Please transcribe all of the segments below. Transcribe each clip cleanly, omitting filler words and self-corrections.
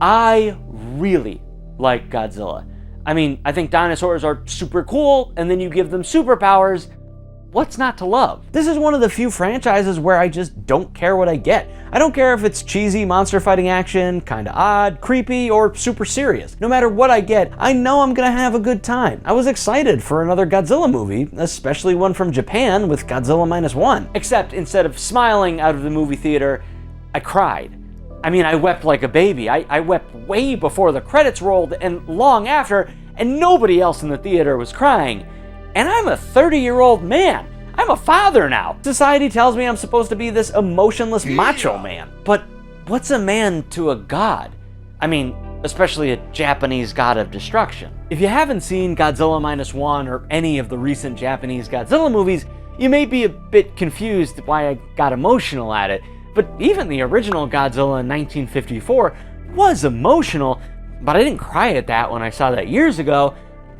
I really like Godzilla. I mean, I think dinosaurs are super cool, and then you give them superpowers. What's not to love? This is one of the few franchises where I just don't care what I get. I don't care if it's cheesy monster fighting action, kinda odd, creepy, or super serious. No matter what I get, I know I'm gonna have a good time. I was excited for another Godzilla movie, especially one from Japan with Godzilla Minus One. Except instead of smiling out of the movie theater, I cried. I mean, I wept like a baby. I wept way before the credits rolled and long after, and nobody else in the theater was crying. And I'm a 30-year-old man. I'm a father now. Society tells me I'm supposed to be this emotionless macho man. But what's a man to a god? I mean, especially a Japanese god of destruction. If you haven't seen Godzilla Minus One or any of the recent Japanese Godzilla movies, you may be a bit confused why I got emotional at it. But even the original Godzilla in 1954 was emotional, but I didn't cry at that when I saw that years ago.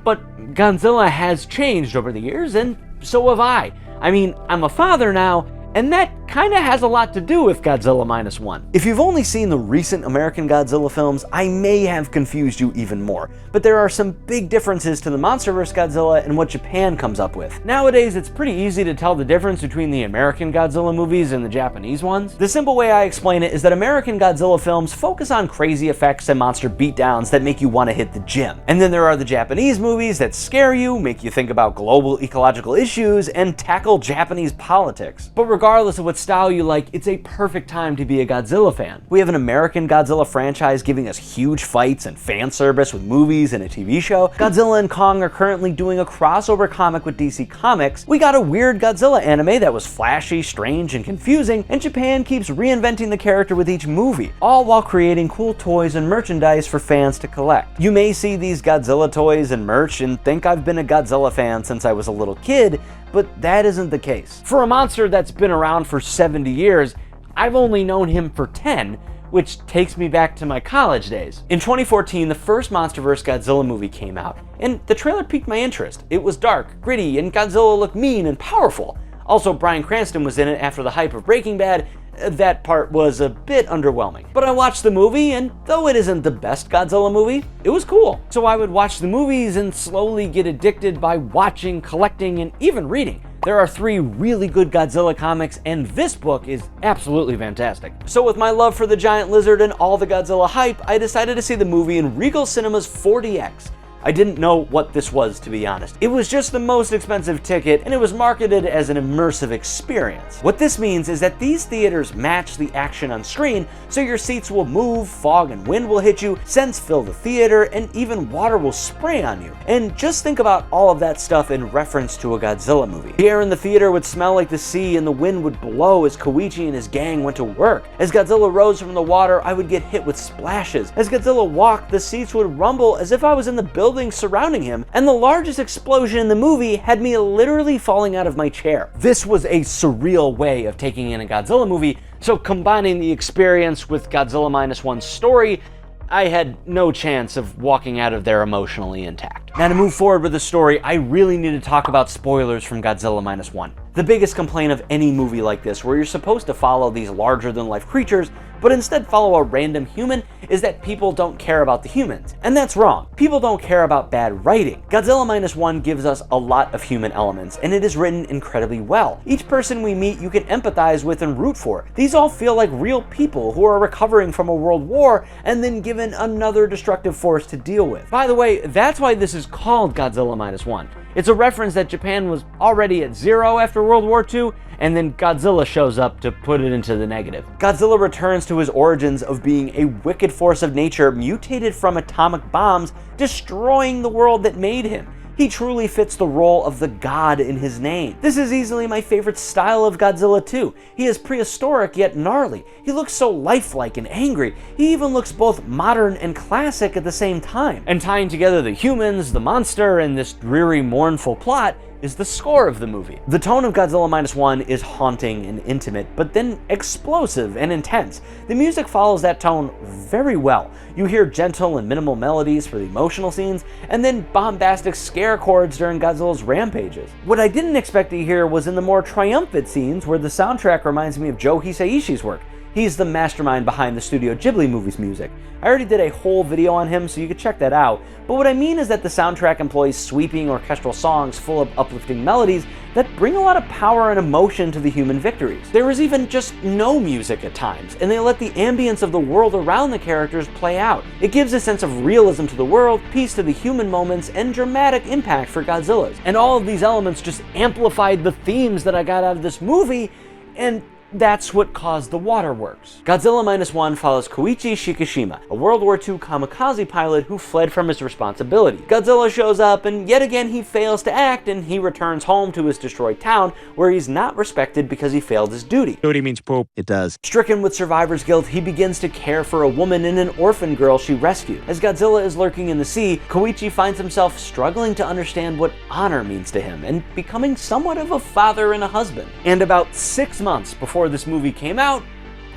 But Godzilla has changed over the years, and so have I. I mean, I'm a father now, and that kinda has a lot to do with Godzilla Minus One. If you've only seen the recent American Godzilla films, I may have confused you even more, but there are some big differences to the MonsterVerse Godzilla and what Japan comes up with. Nowadays, it's pretty easy to tell the difference between the American Godzilla movies and the Japanese ones. The simple way I explain it is that American Godzilla films focus on crazy effects and monster beatdowns that make you want to hit the gym. And then there are the Japanese movies that scare you, make you think about global ecological issues, and tackle Japanese politics. But regardless of what style you like, it's a perfect time to be a Godzilla fan. We have an American Godzilla franchise giving us huge fights and fan service with movies and a TV show. Godzilla and Kong are currently doing a crossover comic with DC Comics. We got a weird Godzilla anime that was flashy, strange, and confusing, and Japan keeps reinventing the character with each movie, all while creating cool toys and merchandise for fans to collect. You may see these Godzilla toys and merch and think I've been a Godzilla fan since I was a little kid, but that isn't the case. For a monster that's been around for 70 years, I've only known him for 10, which takes me back to my college days. In 2014, the first MonsterVerse Godzilla movie came out, and the trailer piqued my interest. It was dark, gritty, and Godzilla looked mean and powerful. Also, Bryan Cranston was in it after the hype of Breaking Bad. That part was a bit underwhelming. But I watched the movie, and though it isn't the best Godzilla movie, it was cool. So I would watch the movies and slowly get addicted by watching, collecting, and even reading. There are 3 really good Godzilla comics, and this book is absolutely fantastic. So with my love for the giant lizard and all the Godzilla hype, I decided to see the movie in Regal Cinemas 4DX. I didn't know what this was, to be honest. It was just the most expensive ticket, and it was marketed as an immersive experience. What this means is that these theaters match the action on screen, so your seats will move, fog and wind will hit you, scents fill the theater, and even water will spray on you. And just think about all of that stuff in reference to a Godzilla movie. The air in the theater would smell like the sea, and the wind would blow as Koichi and his gang went to work. As Godzilla rose from the water, I would get hit with splashes. As Godzilla walked, the seats would rumble as if I was in the building surrounding him, and the largest explosion in the movie had me literally falling out of my chair. This was a surreal way of taking in a Godzilla movie, so combining the experience with Godzilla Minus One's story, I had no chance of walking out of there emotionally intact. Now to move forward with the story, I really need to talk about spoilers from Godzilla Minus One. The biggest complaint of any movie like this, where you're supposed to follow these larger-than-life creatures, but instead follow a random human, is that people don't care about the humans. And that's wrong. People don't care about bad writing. Godzilla Minus One gives us a lot of human elements, and it is written incredibly well. Each person we meet you can empathize with and root for. These all feel like real people who are recovering from a world war and then given another destructive force to deal with. By the way, that's why this is called Godzilla Minus One. It's a reference that Japan was already at 0 after World War II, and then Godzilla shows up to put it into the negative. Godzilla returns to his origins of being a wicked force of nature mutated from atomic bombs, destroying the world that made him. He truly fits the role of the god in his name. This is easily my favorite style of Godzilla too. He is prehistoric yet gnarly. He looks so lifelike and angry. He even looks both modern and classic at the same time. And tying together the humans, the monster, and this dreary, mournful plot is the score of the movie. The tone of Godzilla Minus One is haunting and intimate, but then explosive and intense. The music follows that tone very well. You hear gentle and minimal melodies for the emotional scenes, and then bombastic scare chords during Godzilla's rampages. What I didn't expect to hear was in the more triumphant scenes where the soundtrack reminds me of Joe Hisaishi's work. He's the mastermind behind the Studio Ghibli movies music. I already did a whole video on him, so you can check that out, but what I mean is that the soundtrack employs sweeping orchestral songs full of uplifting melodies that bring a lot of power and emotion to the human victories. There is even just no music at times, and they let the ambience of the world around the characters play out. It gives a sense of realism to the world, peace to the human moments, and dramatic impact for Godzilla's. And all of these elements just amplified the themes that I got out of this movie, and that's what caused the waterworks. Godzilla Minus One follows Koichi Shikishima, a World War II kamikaze pilot who fled from his responsibility. Godzilla shows up, and yet again he fails to act, and he returns home to his destroyed town, where he's not respected because he failed his duty. Duty means poop. It does. Stricken with survivor's guilt, he begins to care for a woman and an orphan girl she rescued. As Godzilla is lurking in the sea, Koichi finds himself struggling to understand what honor means to him, and becoming somewhat of a father and a husband. And about 6 months before this movie came out,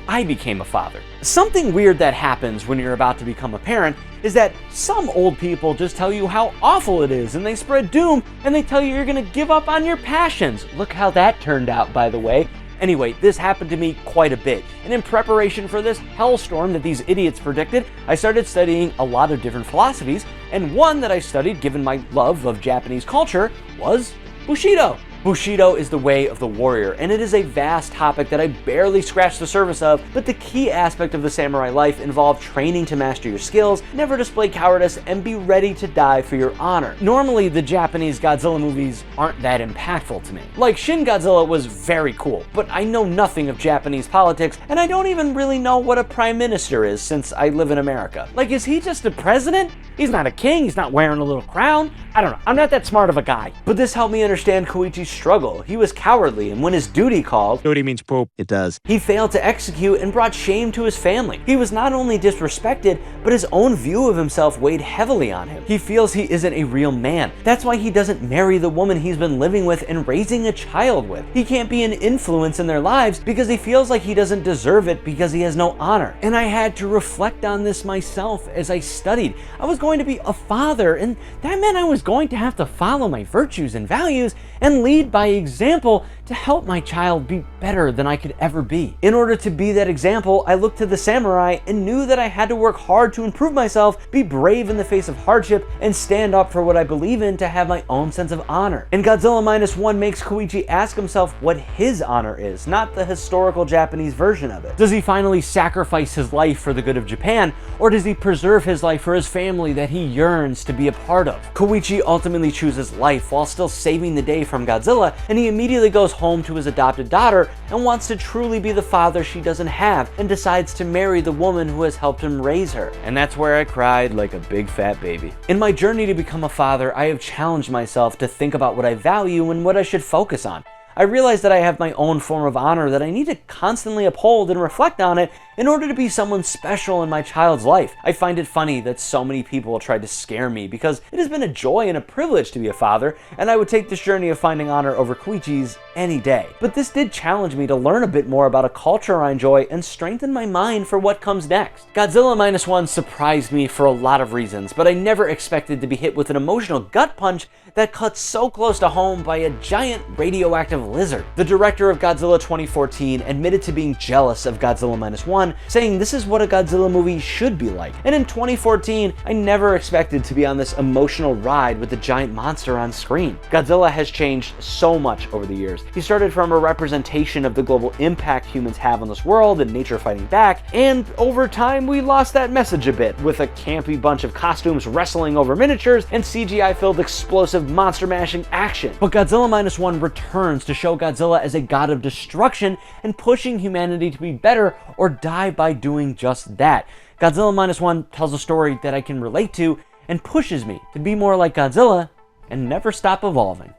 I became a father. Something weird that happens when you're about to become a parent is that some old people just tell you how awful it is, and they spread doom, and they tell you you're gonna give up on your passions. Look how that turned out, by the way. Anyway, this happened to me quite a bit, and in preparation for this hellstorm that these idiots predicted, I started studying a lot of different philosophies, and one that I studied, given my love of Japanese culture, was Bushido. Bushido is the way of the warrior, and it is a vast topic that I barely scratched the surface of, but the key aspect of the samurai life involved training to master your skills, never display cowardice, and be ready to die for your honor. Normally, the Japanese Godzilla movies aren't that impactful to me. Like, Shin Godzilla was very cool, but I know nothing of Japanese politics, and I don't even really know what a prime minister is since I live in America. Like, is he just a president? He's not a king, he's not wearing a little crown. I don't know, I'm not that smart of a guy. But this helped me understand Koichi's struggle. He was cowardly, and when his duty called, duty means poop. It does. He failed to execute and brought shame to his family. He was not only disrespected, but his own view of himself weighed heavily on him. He feels he isn't a real man. That's why he doesn't marry the woman he's been living with and raising a child with. He can't be an influence in their lives because he feels like he doesn't deserve it because he has no honor. And I had to reflect on this myself as I studied. I was going to be a father, and that meant I was going to have to follow my virtues and values and lead by example to help my child be better than I could ever be. In order to be that example, I looked to the samurai and knew that I had to work hard to improve myself, be brave in the face of hardship, and stand up for what I believe in to have my own sense of honor. And Godzilla Minus One makes Koichi ask himself what his honor is, not the historical Japanese version of it. Does he finally sacrifice his life for the good of Japan, or does he preserve his life for his family that he yearns to be a part of? Koichi ultimately chooses life while still saving the day from Godzilla, and he immediately goes home to his adopted daughter and wants to truly be the father she doesn't have, and decides to marry the woman who has helped him raise her. And that's where I cried like a big fat baby. In my journey to become a father, I have challenged myself to think about what I value and what I should focus on. I realize that I have my own form of honor that I need to constantly uphold and reflect on it in order to be someone special in my child's life. I find it funny that so many people tried to scare me because it has been a joy and a privilege to be a father, and I would take this journey of finding honor over Koichi's any day. But this did challenge me to learn a bit more about a culture I enjoy and strengthen my mind for what comes next. Godzilla Minus One surprised me for a lot of reasons, but I never expected to be hit with an emotional gut punch that cuts so close to home by a giant radioactive lizard. The director of Godzilla 2014 admitted to being jealous of Godzilla Minus One, saying this is what a Godzilla movie should be like. And in 2014, I never expected to be on this emotional ride with the giant monster on screen. Godzilla has changed so much over the years. He started from a representation of the global impact humans have on this world and nature fighting back, and over time we lost that message a bit, with a campy bunch of costumes wrestling over miniatures and CGI-filled explosive monster-mashing action. But Godzilla Minus One returns to show Godzilla as a god of destruction and pushing humanity to be better or die by doing just that. Godzilla Minus One tells a story that I can relate to and pushes me to be more like Godzilla and never stop evolving.